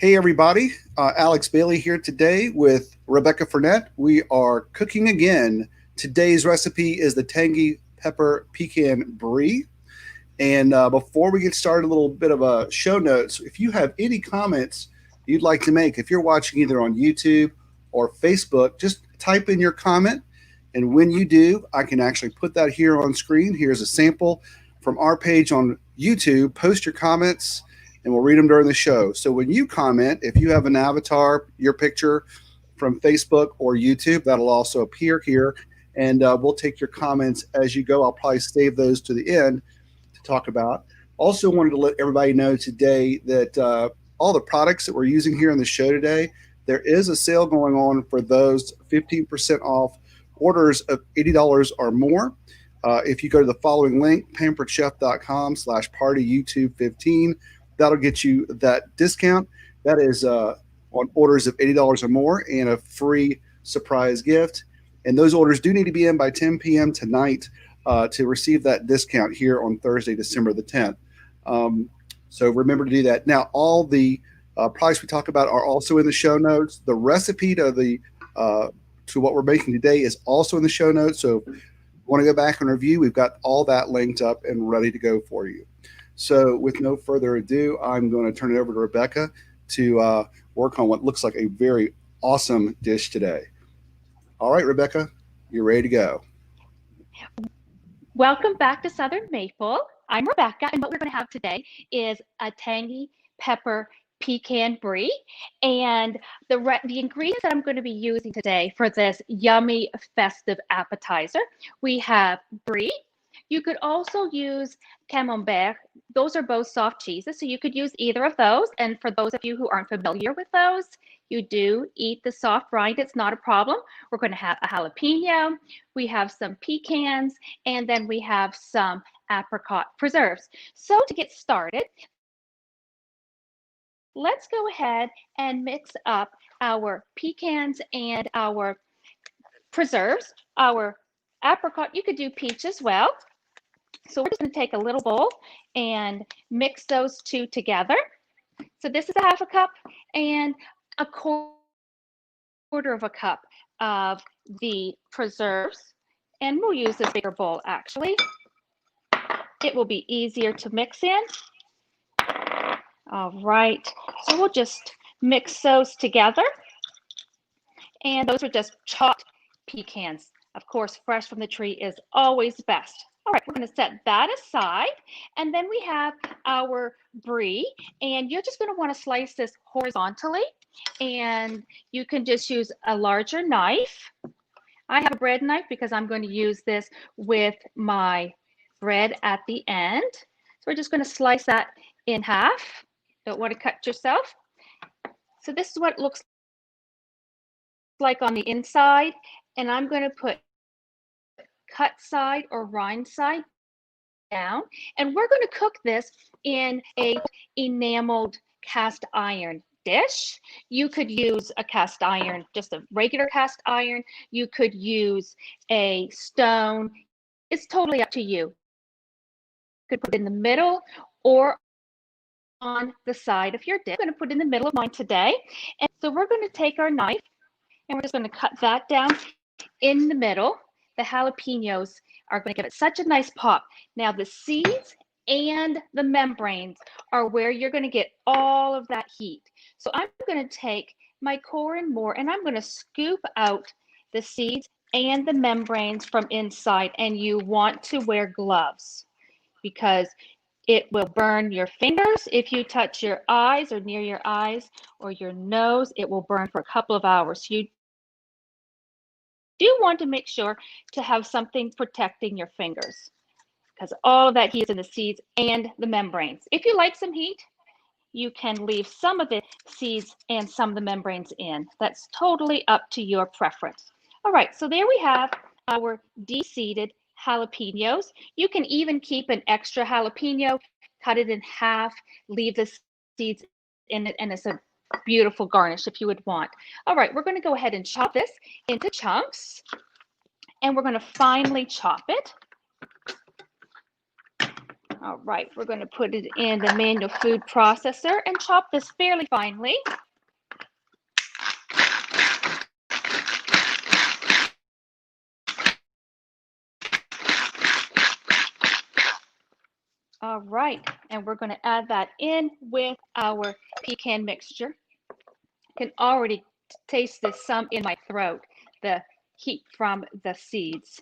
Hey everybody, Alex Bailey here today with Rebecca Fournette. We are cooking again. Today's recipe is the Tangy Pepper Pecan Brie. And before we get started, a little bit of a show notes. If you have any comments you'd like to make, if you're watching either on YouTube or Facebook, just type in your comment. And when you do, I can actually put that here on screen. Here's a sample from our page on YouTube. Post your comments and we'll read them during the show. So when you comment, if you have an avatar, your picture from Facebook or YouTube, that'll also appear here. And we'll take your comments as you go. I'll probably save those to the end to talk about. Also wanted to let everybody know today that all the products that we're using here in the show today, there is a sale going on for those 15% off orders of $80 or more. If you go to the following link, pamperedchef.com/partyyoutube15, that'll get you that discount. That is on orders of $80 or more and a free surprise gift. And those orders do need to be in by 10 p.m. tonight to receive that discount here on Thursday, December the 10th. So remember to do that. Now, all the products we talk about are also in the show notes. The recipe to what we're making today is also in the show notes. So if you want to go back and review, we've got all that linked up and ready to go for you. So with no further ado, I'm going to turn it over to Rebecca to work on what looks like a very awesome dish today. All right, Rebecca, you're ready to go. Welcome back to Southern Maple. I'm Rebecca, and what we're going to have today is a tangy pepper pecan brie. And the ingredients that I'm going to be using today for this yummy festive appetizer, we have brie. You could also use camembert. Those are both soft cheeses, so you could use either of those. And for those of you who aren't familiar with those, you do eat the soft rind. It's not a problem. We're going to have a jalapeno. We have some pecans, and then we have some apricot preserves. So to get started, let's go ahead and mix up our pecans and our preserves. Our apricot, you could do peach as well. So we're just going to take a little bowl and mix those two together. So this is a half a cup and a quarter of a cup of the preserves. And we'll use this bigger bowl actually. It will be easier to mix in. All right, so we'll just mix those together. And those are just chopped pecans. Of course, fresh from the tree is always best. All right, we're going to set that aside. And then we have our brie. And you're just going to want to slice this horizontally. And you can just use a larger knife. I have a bread knife because I'm going to use this with my bread at the end. So we're just going to slice that in half. Don't want to cut yourself. So this is what it looks like on the inside. And I'm going to put cut side or rind side down. And we're going to cook this in a enameled cast iron dish. You could use a cast iron, just a regular cast iron. You could use a stone. It's totally up to you. You could put it in the middle or on the side of your dish. I'm going to put it in the middle of mine today. And so we're going to take our knife and we're just going to cut that down in the middle. The jalapenos are going to give it such a nice pop. Now the seeds and the membranes are where you're going to get all of that heat. So I'm going to take my core and more and I'm going to scoop out the seeds and the membranes from inside. And you want to wear gloves because it will burn your fingers if you touch your eyes or near your eyes or your nose. It will burn for a couple of hours. You do want to make sure to have something protecting your fingers because all of that heat is in the seeds and the membranes. If you like some heat, you can leave some of the seeds and some of the membranes in. That's totally up to your preference. All right, so there we have our de-seeded jalapenos. You can even keep an extra jalapeno, cut it in half, leave the seeds in it, and it's a beautiful garnish if you would want. All right, we're going to go ahead and chop this into chunks, and we're going to finely chop it. All right, we're going to put it in the manual food processor and chop this fairly finely. All right, and we're going to add that in with our pecan mixture. I can already taste this some in my throat, the heat from the seeds.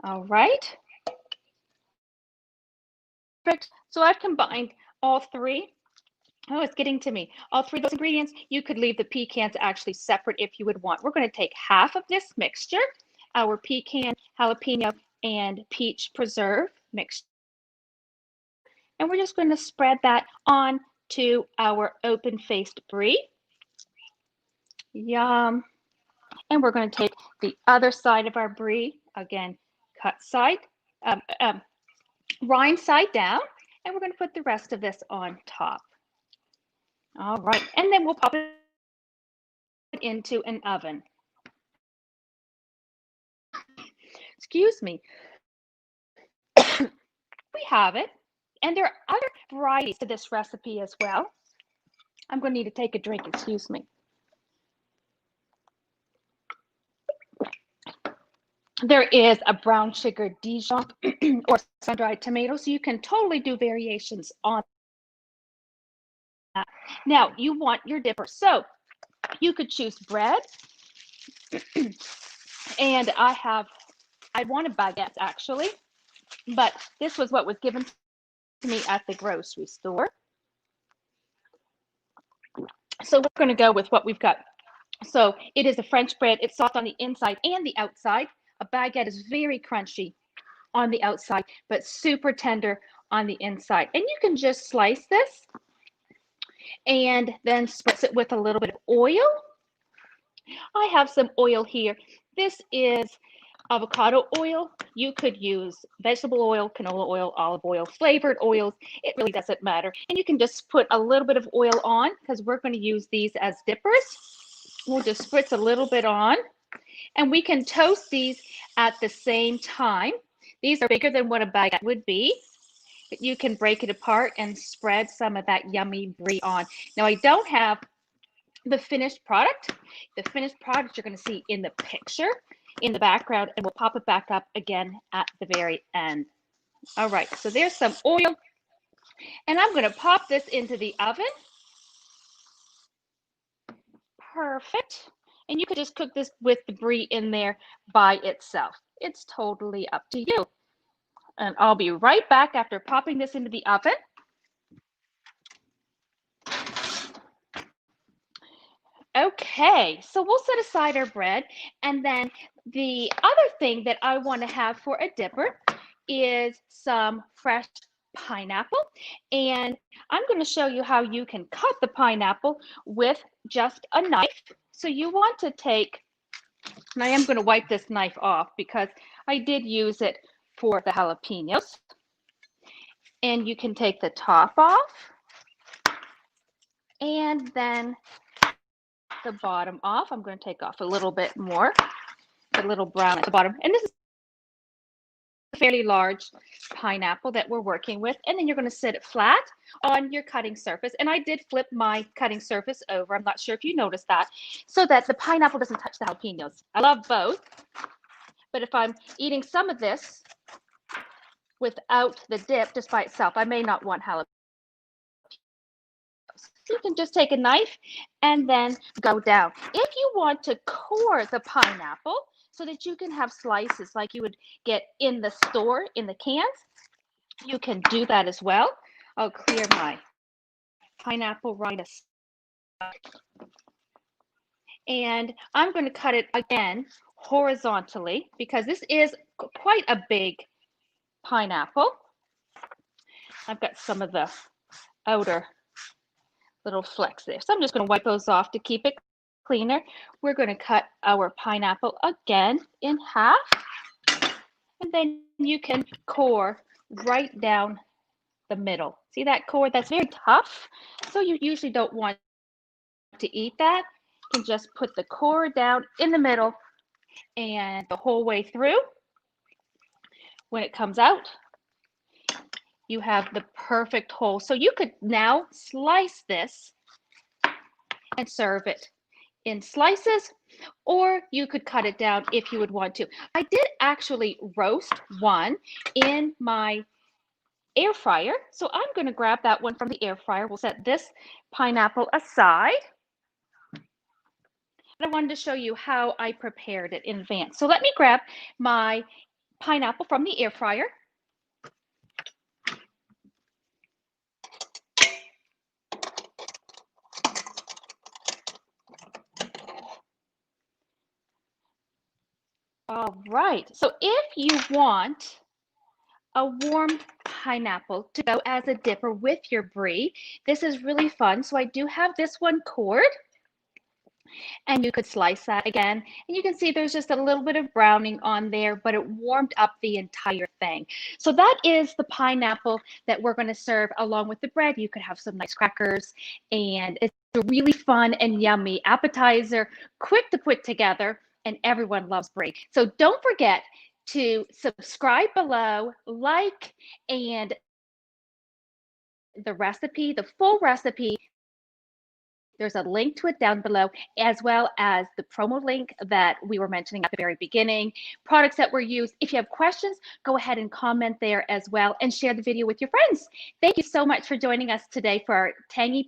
All right. Perfect. So I've combined all three. Oh, it's getting to me. All three of those ingredients, you could leave the pecans actually separate if you would want. We're going to take half of this mixture, our pecan, jalapeno, and peach preserve mixture, and we're just going to spread that on to our open-faced brie. Yum. And we're going to take the other side of our brie, again, cut side, rind side down, and we're going to put the rest of this on top. All right, and then we'll pop it into an oven. Excuse me. We have it, and there are other varieties to this recipe as well. I'm going to need to take a drink, excuse me. There is a brown sugar Dijon or sun-dried tomato, so you can totally do variations on that. Now, you want your dipper, so you could choose bread, and I wanted baguettes actually, but this was what was given to me at the grocery store. So we're going to go with what we've got. So it is a French bread. It's soft on the inside and the outside. A baguette is very crunchy on the outside, but super tender on the inside. And you can just slice this and then spritz it with a little bit of oil. I have some oil here. This is avocado oil. You could use vegetable oil, canola oil, olive oil, flavored oils. It really doesn't matter. And you can just put a little bit of oil on because we're going to use these as dippers. We'll just spritz a little bit on, and we can toast these at the same time. These are bigger than what a baguette would be, but you can break it apart and spread some of that yummy brie on. Now, I don't have the finished product. The finished product you're going to see in the picture in the background, and we'll pop it back up again at the very end. All right, so there's some oil, and I'm going to pop this into the oven. Perfect. And you could just cook this with the brie in there by itself. It's totally up to you. And I'll be right back after popping this into the oven. Okay, so we'll set aside our bread, and then the other thing that I want to have for a dipper is some fresh pineapple, and I'm going to show you how you can cut the pineapple with just a knife. So you want to take, and I am going to wipe this knife off because I did use it for the jalapenos, and you can take the top off and then the bottom off. I'm going to take off a little bit more, a little brown at the bottom, and this is a fairly large pineapple that we're working with, and then you're going to sit it flat on your cutting surface. And I did flip my cutting surface over. I'm not sure if you noticed that, so that the pineapple doesn't touch the jalapenos. I love both, but if I'm eating some of this without the dip just by itself, I may not want jalapenos. So you can just take a knife and then go down. If you want to core the pineapple so that you can have slices like you would get in the store in the cans, you can do that as well. I'll clear my pineapple right aside. And I'm going to cut it again horizontally because this is quite a big pineapple. I've got some of the outer little flecks there. So I'm just going to wipe those off to keep it cleaner. We're going to cut our pineapple again in half, and then you can core right down the middle. See that core? That's very tough, so you usually don't want to eat that. You can just put the core down in the middle and the whole way through. When it comes out, you have the perfect hole. So you could now slice this and serve it in slices, or you could cut it down if you would want to. I did actually roast one in my air fryer, so I'm going to grab that one from the air fryer. We'll set this pineapple aside. I wanted to show you how I prepared it in advance. So let me grab my pineapple from the air fryer. All right, so if you want a warm pineapple to go as a dipper with your brie, this is really fun. So I do have this one cored, and you could slice that again. And you can see there's just a little bit of browning on there, but it warmed up the entire thing. So that is the pineapple that we're going to serve along with the bread. You could have some nice crackers, and it's a really fun and yummy appetizer, quick to put together, and everyone loves brie. So don't forget to subscribe below, like, and the recipe, the full recipe, there's a link to it down below, as well as the promo link that we were mentioning at the very beginning, products that were used. If you have questions, go ahead and comment there as well, and share the video with your friends. Thank you so much for joining us today for our Tangy